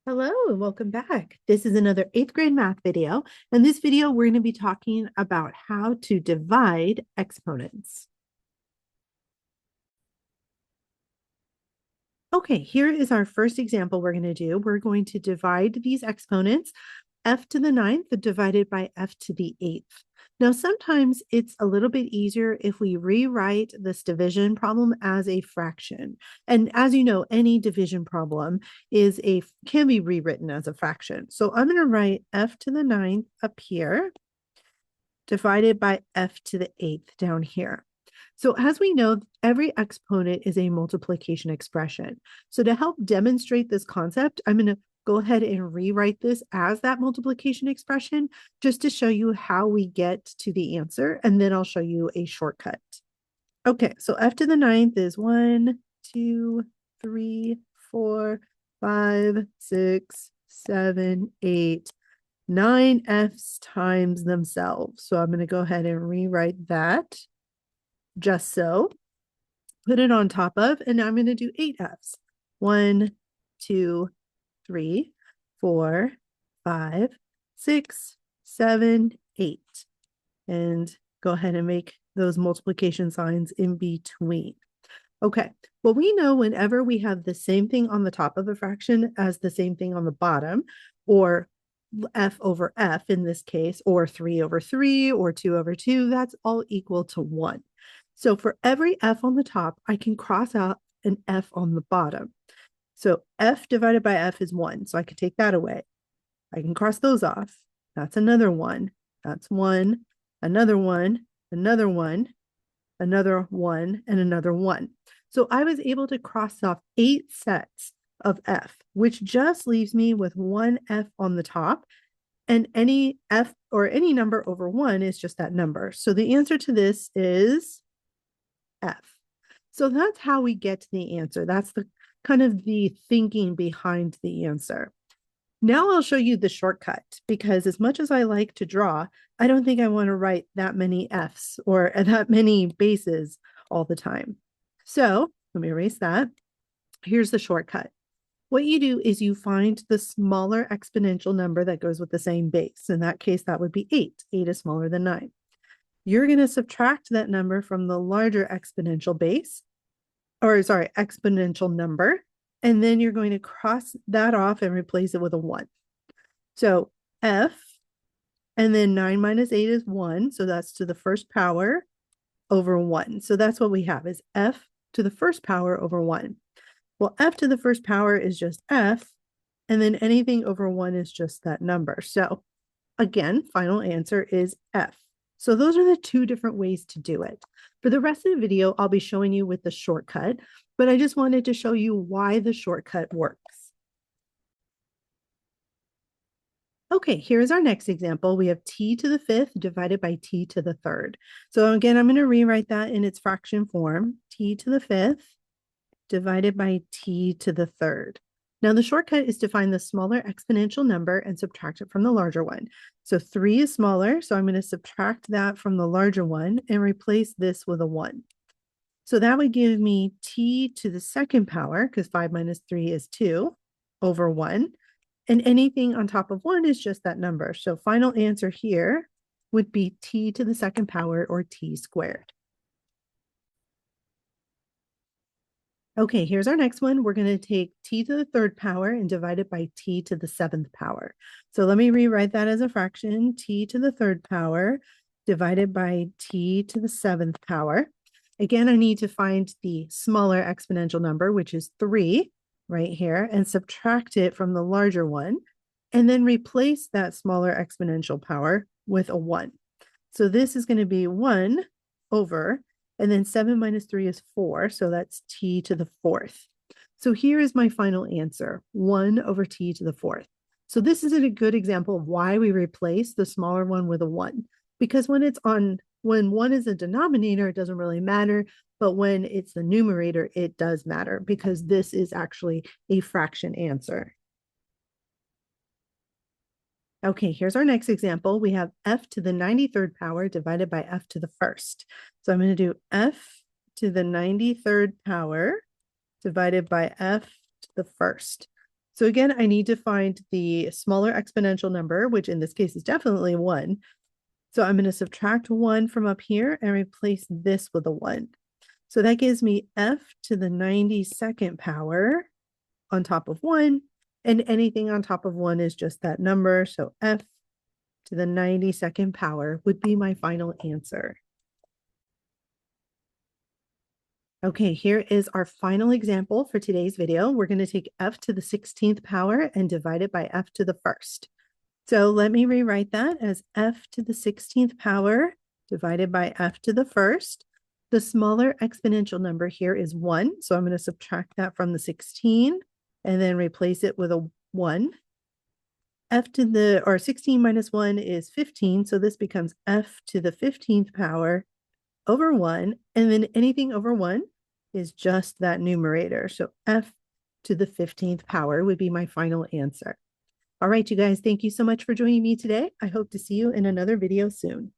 Hello and welcome back. This is another 8th grade math video. In this video, we're going to be talking about how to divide exponents. Okay, here is our first example we're going to do. We're going to divide these exponents, f to the 9th divided by f to the 8th. Now, sometimes it's a little bit easier if we rewrite this division problem as a fraction. And as you know, any division problem can be rewritten as a fraction. So I'm going to write f to the 9th up here, divided by f to the 8th down here. So as we know, every exponent is a multiplication expression. So to help demonstrate this concept, I'm going to go ahead and rewrite this as that multiplication expression just to show you how we get to the answer. And then I'll show you a shortcut. Okay, so f to the 9th is 1, 2, 3, 4, 5, 6, 7, 8, 9 f's times themselves. So I'm going to go ahead and rewrite that just so. Put it on top of, and now I'm going to do 8 f's. 1, 2, 3, 4, 5, 6, 7, 8. And go ahead and make those multiplication signs in between. Okay, well, we know whenever we have the same thing on the top of a fraction as the same thing on the bottom, or f over f in this case, or 3 over 3, or 2 over 2, that's all equal to 1. So for every f on the top, I can cross out an f on the bottom. So f divided by f is 1, so I could take that away. I can cross those off. That's another 1. That's 1, another 1, another 1, another 1, and another 1. So I was able to cross off 8 sets of f, which just leaves me with 1 f on the top, and any f or any number over 1 is just that number. So the answer to this is f. So that's how we get to the answer. That's the kind of the thinking behind the answer. Now I'll show you the shortcut, because as much as I like to draw, I don't think I want to write that many f's or that many bases all the time. So let me erase that. Here's the shortcut. What you do is you find the smaller exponential number that goes with the same base. In that case, that would be 8. 8 is smaller than 9. You're going to subtract that number from the larger exponential base, exponential number, and then you're going to cross that off and replace it with a 1. So f, and then 9 minus 8 is 1, so that's to the first power over 1. So that's what we have, is f to the first power over 1. Well, f to the first power is just f, and then anything over 1 is just that number. So again, final answer is f. So those are the two different ways to do it. For the rest of the video, I'll be showing you with the shortcut, but I just wanted to show you why the shortcut works. Okay, here's our next example. We have t to the 5th divided by t to the 3rd. So again, I'm going to rewrite that in its fraction form. T to the 5th divided by t to the 3rd. Now the shortcut is to find the smaller exponential number and subtract it from the larger one. So 3 is smaller, so I'm going to subtract that from the larger one and replace this with a 1. So that would give me t to the second power, because 5 minus 3 is 2, over 1. And anything on top of 1 is just that number. So final answer here would be t to the second power, or t squared. Okay, here's our next one. We're going to take t to the 3rd power and divide it by t to the 7th power. So let me rewrite that as a fraction. T to the 3rd power divided by t to the 7th power. Again, I need to find the smaller exponential number, which is 3 right here, and subtract it from the larger one, and then replace that smaller exponential power with a 1. So this is going to be 1 over, and then 7 minus 3 is 4, so that's t to the 4th. So here is my final answer, 1 over t to the 4th. So this is a good example of why we replace the smaller one with a 1, because when 1 is a denominator, it doesn't really matter, but when it's the numerator, it does matter, because this is actually a fraction answer. Okay, here's our next example. We have f to the 93rd power divided by f to the 1st. So I'm going to do f to the 93rd power divided by f to the 1st. So again, I need to find the smaller exponential number, which in this case is definitely 1. So I'm going to subtract 1 from up here and replace this with a 1. So that gives me f to the 92nd power on top of 1. And anything on top of 1 is just that number. So f to the 92nd power would be my final answer. Okay, here is our final example for today's video. We're going to take f to the 16th power and divide it by f to the 1st. So let me rewrite that as f to the 16th power divided by f to the 1st. The smaller exponential number here is 1, so I'm going to subtract that from the 16 and then replace it with a 1. F to the, or 16 minus 1 is 15, so this becomes f to the 15th power over 1, and then anything over 1 is just that numerator. So f to the 15th power would be my final answer. All right, you guys, thank you so much for joining me today. I hope to see you in another video soon.